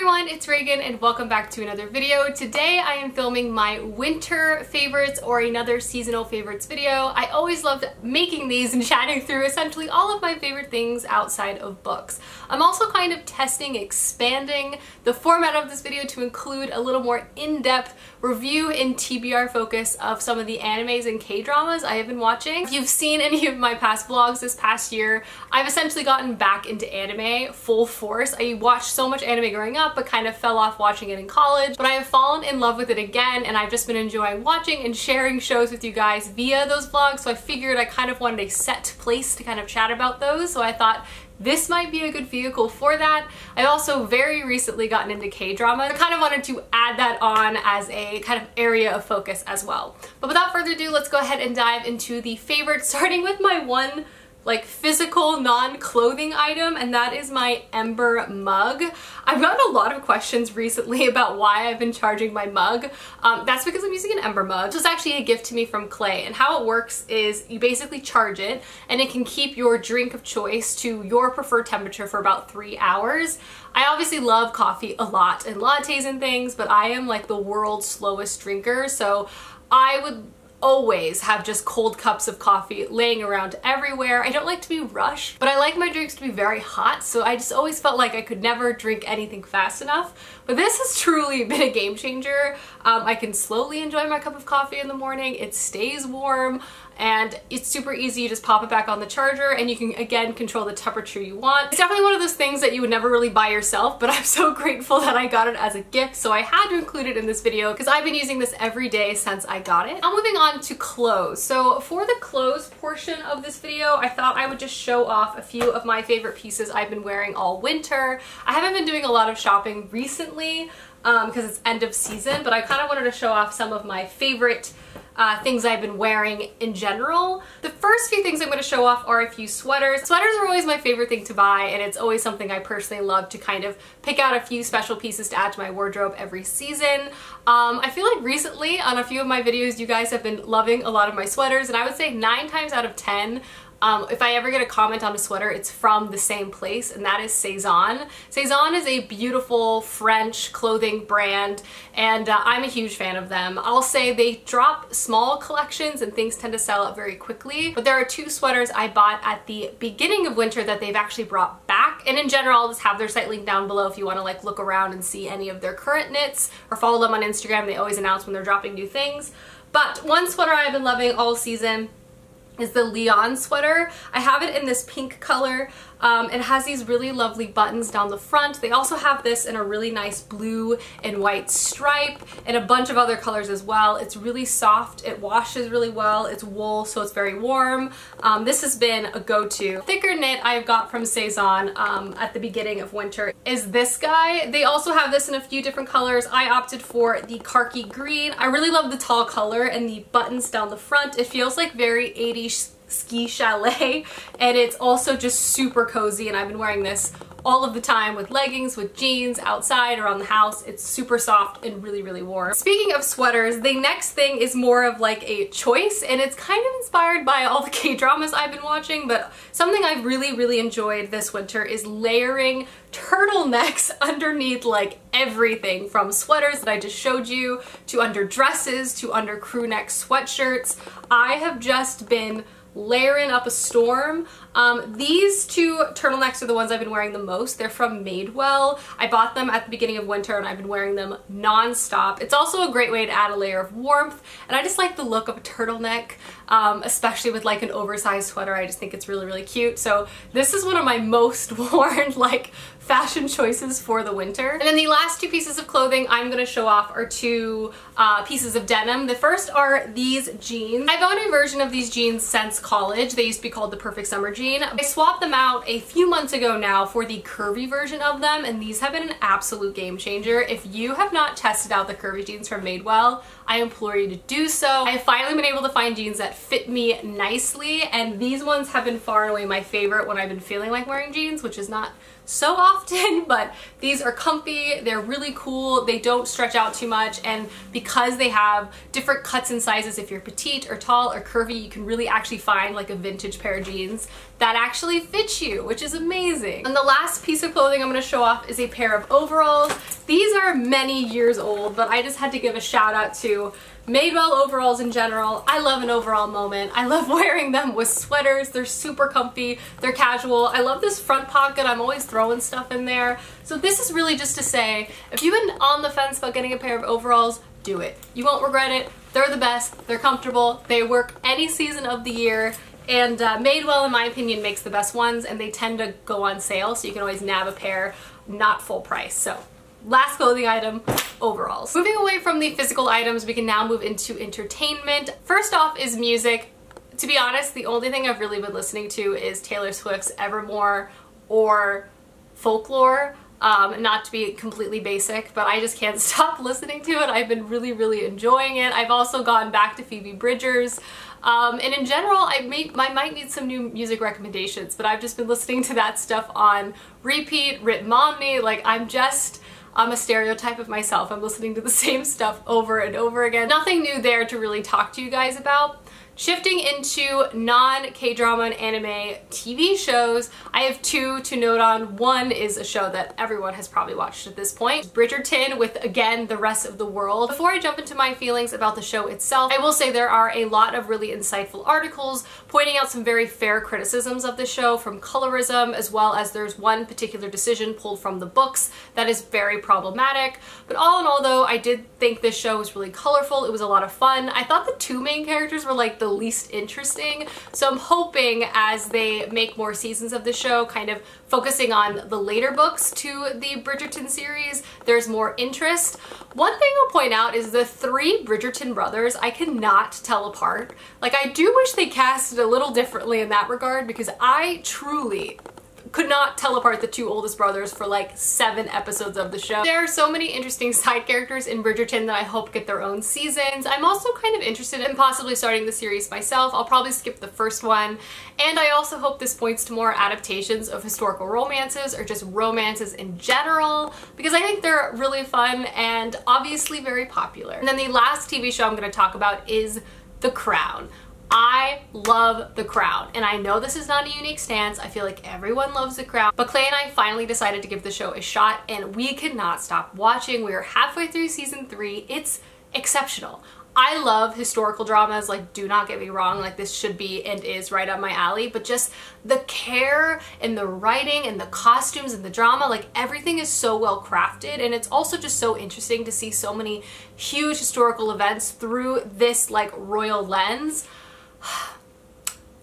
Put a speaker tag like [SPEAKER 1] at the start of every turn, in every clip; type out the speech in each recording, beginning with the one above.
[SPEAKER 1] everyone, it's Reagan and welcome back to another video. Today I am filming my winter favorites or another seasonal favorites video. I always loved making these and chatting through essentially all of my favorite things outside of books. I'm also kind of expanding the format of this video to include a little more in-depth review and TBR focus of some of the animes and K-dramas I have been watching. If you've seen any of my past vlogs this past year, I've essentially gotten back into anime full force. I watched so much anime growing up but kind of fell off watching it in college, but I have fallen in love with it again and I've just been enjoying watching and sharing shows with you guys via those vlogs, so I figured I kind of wanted a set place to kind of chat about those, so I thought this might be a good vehicle for that. I've also very recently gotten into K-drama. I kind of wanted to add that on as a kind of area of focus as well. But without further ado, let's go ahead and dive into the favorites, starting with my one physical non-clothing item, and that is my Ember mug. I've gotten a lot of questions recently about why I've been charging my mug. That's because I'm using an Ember mug. This was actually a gift to me from Clay, and how it works is you basically charge it and it can keep your drink of choice to your preferred temperature for about 3 hours. I obviously love coffee a lot and lattes and things, but I am like the world's slowest drinker, so I would always have just cold cups of coffee laying around everywhere. I don't like to be rushed, but I like my drinks to be very hot, so I just always felt like I could never drink anything fast enough. But this has truly been a game changer. I can slowly enjoy my cup of coffee in the morning. It stays warm and it's super easy. You just pop it back on the charger and you can again control the temperature you want. It's definitely one of those things that you would never really buy yourself, but I'm so grateful that I got it as a gift, so I had to include it in this video because I've been using this every day since I got it. Now moving on to clothes. So for the clothes portion of this video, I thought I would just show off a few of my favorite pieces I've been wearing all winter. I haven't been doing a lot of shopping recently because it's end of season, but I kind of wanted to show off some of my favorite things I've been wearing in general. The first few things I'm going to show off are a few sweaters. Sweaters are always my favorite thing to buy, and it's always something I personally love to kind of pick out a few special pieces to add to my wardrobe every season. I feel like recently on a few of my videos you guys have been loving a lot of my sweaters, and I would say 9 times out of 10 if I ever get a comment on a sweater, it's from the same place, and that is Sézane. Sézane is a beautiful French clothing brand, and I'm a huge fan of them. I'll say they drop small collections and things tend to sell out very quickly, but there are 2 sweaters I bought at the beginning of winter that they've actually brought back, and in general I'll just have their site link down below if you want to look around and see any of their current knits or follow them on Instagram. They always announce when they're dropping new things. But one sweater I've been loving all season is the Leon sweater. I have it in this pink color. It has these really lovely buttons down the front. They also have this in a really nice blue and white stripe and a bunch of other colors as well. It's really soft, it washes really well, it's wool so it's very warm. This has been a go-to. Thicker knit I've got from Sézane at the beginning of winter is this guy. They also have this in a few different colors. I opted for the khaki green. I really love the tall color and the buttons down the front. It feels like very 80s ski chalet, and it's also just super cozy, and I've been wearing this all of the time with leggings, with jeans, outside, around the house. It's super soft and really, really warm. Speaking of sweaters, the next thing is more of like a choice, and it's kind of inspired by all the K-dramas I've been watching, but something I've really, really enjoyed this winter is layering turtlenecks underneath like everything, from sweaters that I just showed you, to under dresses, to under crew neck sweatshirts. I have just been layering up a storm. These 2 turtlenecks are the ones I've been wearing the most. They're from Madewell. I bought them at the beginning of winter and I've been wearing them non-stop. It's also a great way to add a layer of warmth, and I just like the look of a turtleneck, especially with like an oversized sweater. I just think it's really, really cute. So this is one of my most worn fashion choices for the winter. And then the last 2 pieces of clothing I'm going to show off are 2 pieces of denim. The first are these jeans. I've owned a version of these jeans since college. They used to be called the Perfect Summer Jean. I swapped them out a few months ago now for the curvy version of them, and these have been an absolute game changer. If you have not tested out the curvy jeans from Madewell, I implore you to do so. I've finally been able to find jeans that fit me nicely, and these ones have been far and away my favorite when I've been feeling like wearing jeans, which is not so often, but these are comfy, they're really cool, they don't stretch out too much, and because they have different cuts and sizes, if you're petite or tall or curvy, you can really actually find like a vintage pair of jeans that actually fit you, which is amazing. And the last piece of clothing I'm going to show off is a pair of overalls. These are many years old, but I just had to give a shout out to Madewell overalls in general. I love an overall moment. I love wearing them with sweaters. They're super comfy. They're casual. I love this front pocket. I'm always throwing stuff in there. So this is really just to say, if you've been on the fence about getting a pair of overalls, do it. You won't regret it. They're the best. They're comfortable. They work any season of the year. And Madewell, in my opinion, makes the best ones, and they tend to go on sale, so you can always nab a pair, not full price. So last clothing item, overalls. Moving away from the physical items, we can now move into entertainment. First off is music. To be honest, the only thing I've really been listening to is Taylor Swift's Evermore or Folklore. Not to be completely basic, but I just can't stop listening to it. I've been really enjoying it. I've also gone back to Phoebe Bridgers. And in general, I might need some new music recommendations, but I've just been listening to that stuff on repeat, written on me. Like, I'm a stereotype of myself. I'm listening to the same stuff over and over again. Nothing new there to really talk to you guys about. Shifting into non-K-drama and anime TV shows, I have two to note on. One is a show that everyone has probably watched at this point, Bridgerton, with, again, the rest of the world. Before I jump into my feelings about the show itself, I will say there are a lot of really insightful articles pointing out some very fair criticisms of the show, from colorism, as well as there's one particular decision pulled from the books that is very problematic. But all in all, though, I did think this show was really colorful. It was a lot of fun. I thought the two main characters were like the least interesting, so I'm hoping as they make more seasons of the show, kind of focusing on the later books to the Bridgerton series, there's more interest. One thing I'll point out is the three Bridgerton brothers I cannot tell apart. Like, I do wish they casted a little differently in that regard, because I truly could not tell apart the two oldest brothers for like 7 episodes of the show. There are so many interesting side characters in Bridgerton that I hope get their own seasons. I'm also kind of interested in possibly starting the series myself. I'll probably skip the first one. And I also hope this points to more adaptations of historical romances, or just romances in general, because I think they're really fun and obviously very popular. And then the last TV show I'm going to talk about is The Crown. I love The Crown, and I know this is not a unique stance. I feel like everyone loves The Crown, but Clay and I finally decided to give the show a shot, and we could not stop watching. We are halfway through season 3. It's exceptional. I love historical dramas, like, do not get me wrong, like, this should be and is right up my alley, but just the care and the writing and the costumes and the drama, like, everything is so well crafted, and it's also just so interesting to see so many huge historical events through this, like, royal lens.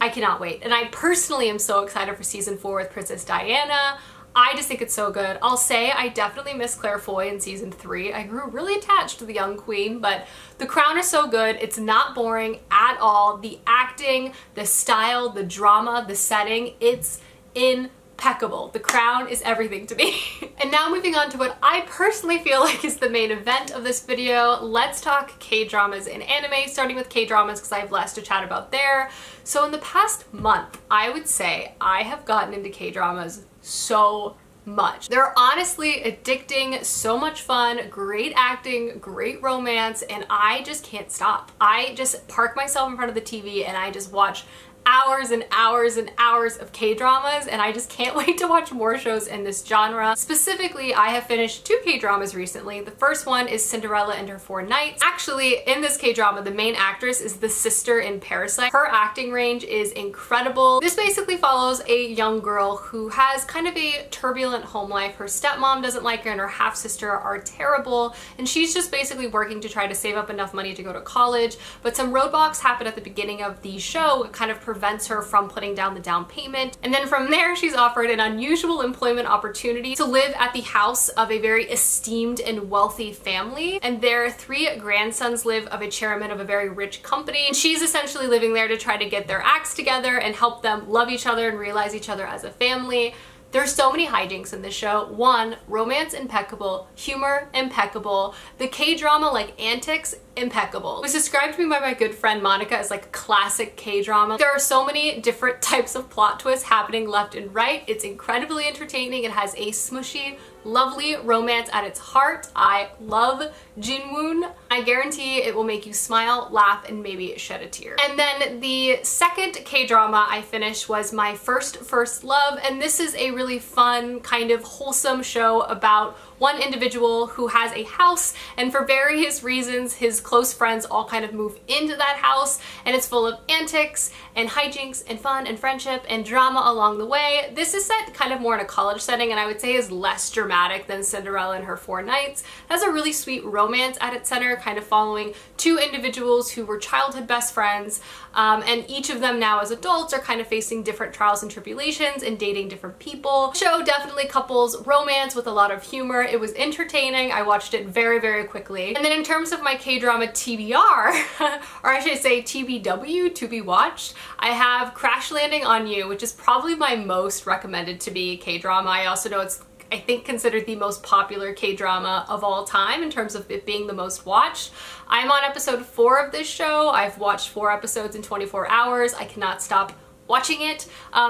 [SPEAKER 1] I cannot wait. And I personally am so excited for season 4 with Princess Diana. I just think it's so good. I'll say I definitely miss Claire Foy in season 3. I grew really attached to the young queen, but The Crown is so good. It's not boring at all. The acting, the style, the drama, the setting, it's impeccable. The Crown is everything to me. And now moving on to what I personally feel like is the main event of this video, let's talk K-dramas and anime, starting with K-dramas because I have less to chat about there. So in the past month, I would say I have gotten into K-dramas so much. They're honestly addicting, so much fun, great acting, great romance, and I just can't stop. I just park myself in front of the TV and I just watch hours and hours and hours of K-dramas, and I just can't wait to watch more shows in this genre. Specifically, I have finished 2 K-dramas recently. The first one is Cinderella and Her 4 Nights. Actually, in this K-drama, the main actress is the sister in Parasite. Her acting range is incredible. This basically follows a young girl who has kind of a turbulent home life. Her stepmom doesn't like her and her half-sister are terrible, and she's just basically working to try to save up enough money to go to college, but some roadblocks happen at the beginning of the show, kind of prevents her from putting down the down payment. And then from there, she's offered an unusual employment opportunity to live at the house of a very esteemed and wealthy family. And their 3 grandsons live of a chairman of a very rich company. And she's essentially living there to try to get their acts together and help them love each other and realize each other as a family. There's so many hijinks in this show. 1, romance impeccable, humor impeccable, the K-drama like antics impeccable. It was described to me by my good friend Monica as like classic K-drama. There are so many different types of plot twists happening left and right. It's incredibly entertaining. It has a smushy, lovely romance at its heart. I love Jinwoon. I guarantee it will make you smile, laugh, and maybe shed a tear. And then the second K-drama I finished was My First Love, and this is a really fun, kind of wholesome show about one individual who has a house, and for various reasons his close friends all kind of move into that house, and it's full of antics and hijinks and fun and friendship and drama along the way. This is set kind of more in a college setting, and I would say is less dramatic than Cinderella and Her Four Knights. It has a really sweet romance at its center, kind of following two individuals who were childhood best friends, and each of them now as adults are kind of facing different trials and tribulations and dating different people. The show definitely couples romance with a lot of humor. It was entertaining. I watched it very, very quickly. And then in terms of my K-drama TBR, or I should say TBW, to be watched, I have Crash Landing on You, which is probably my most recommended to be K-drama. I also know it's, I think, considered the most popular K-drama of all time in terms of it being the most watched. I'm on episode 4 of this show. I've watched 4 episodes in 24 hours. I cannot stop watching it.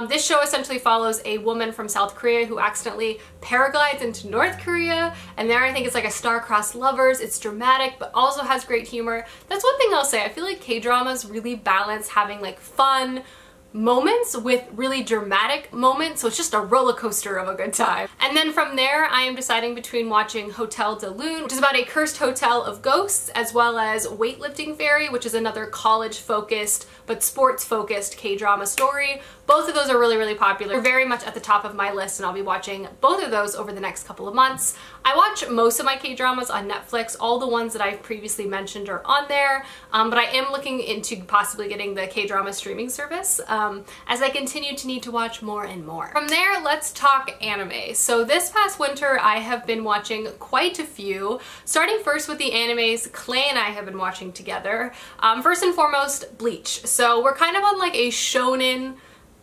[SPEAKER 1] This show essentially follows a woman from South Korea who accidentally paraglides into North Korea, and there I think it's like a star-crossed lovers. It's dramatic but also has great humor. That's one thing I'll say. I feel like K-dramas really balance having like fun moments with really dramatic moments, so it's just a roller coaster of a good time. And then from there I am deciding between watching Hotel de Lune, which is about a cursed hotel of ghosts, as well as Weightlifting Fairy, which is another college focused but sports focused K-drama story. Both of those are really, really popular. They're very much at the top of my list, and I'll be watching both of those over the next couple of months. I watch most of my K-dramas on Netflix. All the ones that I've previously mentioned are on there, but I am looking into possibly getting the K-drama streaming service as I continue to need to watch more and more. From there, let's talk anime. So this past winter, I have been watching quite a few, starting first with the animes Clay and I have been watching together. First and foremost, Bleach. So we're kind of on like a shonen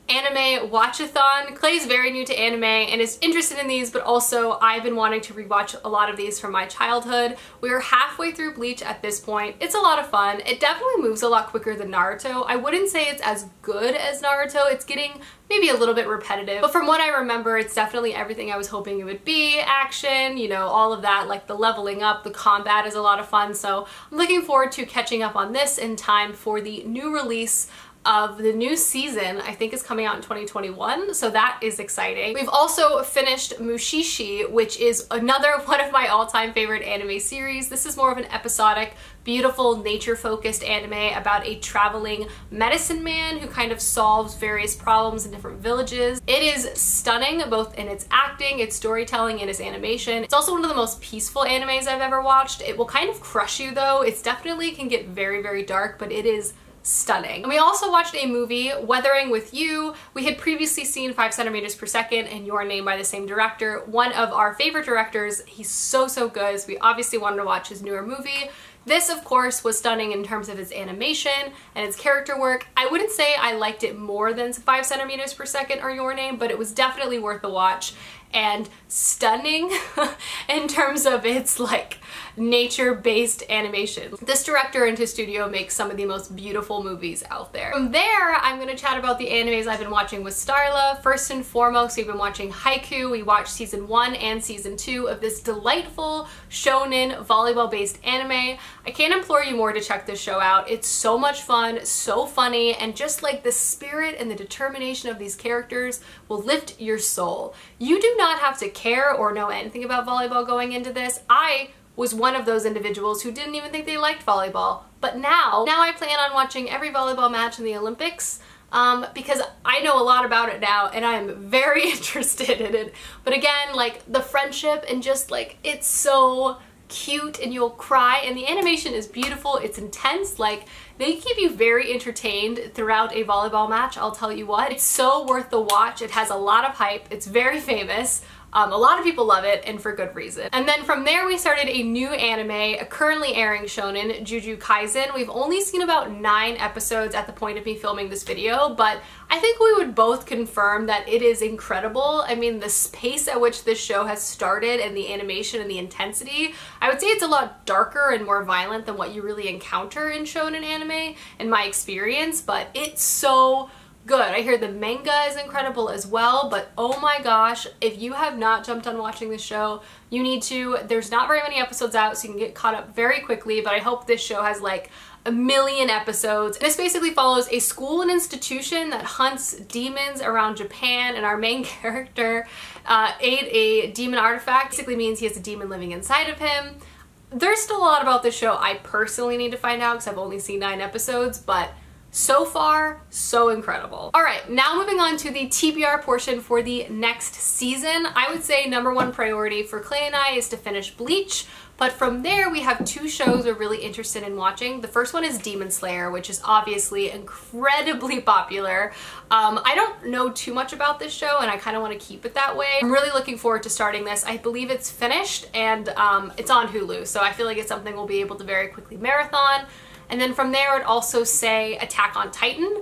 [SPEAKER 1] anime watch-a-thon. Clay's very new to anime and is interested in these, but also I've been wanting to rewatch a lot of these from my childhood. We are halfway through Bleach at this point. It's a lot of fun. It definitely moves a lot quicker than Naruto. I wouldn't say it's as good as Naruto. It's getting maybe a little bit repetitive, but from what I remember, it's definitely everything I was hoping it would be. Action, you know, all of that, like the leveling up, the combat is a lot of fun, so I'm looking forward to catching up on this in time for the new release of the new season. I think is coming out in 2021, so that is exciting. We've also finished Mushishi, which is another one of my all-time favorite anime series. This is more of an episodic, beautiful, nature-focused anime about a traveling medicine man who kind of solves various problems in different villages. It is stunning, both in its acting, its storytelling, and its animation. It's also one of the most peaceful animes I've ever watched. It will kind of crush you though. It's definitely can get very, very dark, but it is stunning. And we also watched a movie, Weathering with You. We had previously seen 5 centimeters per second and Your Name by the same director, one of our favorite directors. He's so, so good, so we obviously wanted to watch his newer movie. This, of course, was stunning in terms of its animation and its character work. I wouldn't say I liked it more than 5 centimeters per second or Your Name, but it was definitely worth the watch, and stunning in terms of its like nature-based animation. This director and his studio makes some of the most beautiful movies out there. From there, I'm going to chat about the animes I've been watching with Starla. First and foremost, we've been watching Haikyu. We watched season 1 and season 2 of this delightful shonen volleyball-based anime. I can't implore you more to check this show out. It's so much fun, so funny, and just like the spirit and the determination of these characters will lift your soul. You do not have to care or know anything about volleyball going into this. I was one of those individuals who didn't even think they liked volleyball, but now I plan on watching every volleyball match in the Olympics because I know a lot about it now and I'm very interested in it. But again, like the friendship and just like it's so cute and you'll cry, and the animation is beautiful. It's intense. Like they keep you very entertained throughout a volleyball match, I'll tell you what. It's so worth the watch. It has a lot of hype. It's very famous. A lot of people love it, and for good reason. And then from there we started a new anime, a currently airing shonen, Jujutsu Kaisen. We've only seen about 9 episodes at the point of me filming this video, but I think we would both confirm that it is incredible. I mean, the pace at which this show has started and the animation and the intensity, I would say it's a lot darker and more violent than what you really encounter in shonen anime in my experience, but it's so good. I hear the manga is incredible as well, but oh my gosh, if you have not jumped on watching this show, you need to. There's not very many episodes out, so you can get caught up very quickly, but I hope this show has like a million episodes. This basically follows a school and institution that hunts demons around Japan, and our main character ate a demon artifact. Basically means he has a demon living inside of him. There's still a lot about this show I personally need to find out because I've only seen 9 episodes, but so far, so incredible. All right, now moving on to the TBR portion for the next season. I would say #1 priority for Clay and I is to finish Bleach, but from there we have 2 shows we're really interested in watching. The first one is Demon Slayer, which is obviously incredibly popular. I don't know too much about this show and I kind of want to keep it that way. I'm really looking forward to starting this. I believe it's finished and it's on Hulu, so I feel like it's something we'll be able to very quickly marathon. And then from there, I'd also say Attack on Titan.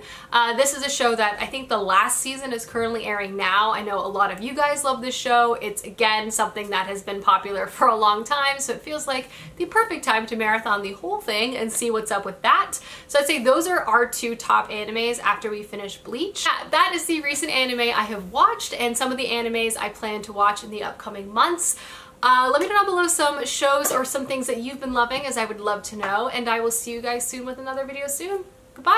[SPEAKER 1] This is a show that I think the last season is currently airing now. I know a lot of you guys love this show. It's, again, something that has been popular for a long time, so it feels like the perfect time to marathon the whole thing and see what's up with that. So I'd say those are our 2 top animes after we finish Bleach. That is the recent anime I have watched and some of the animes I plan to watch in the upcoming months. Let me know down below some shows or some things that you've been loving, as I would love to know, and I will see you guys soon with another video soon. Goodbye!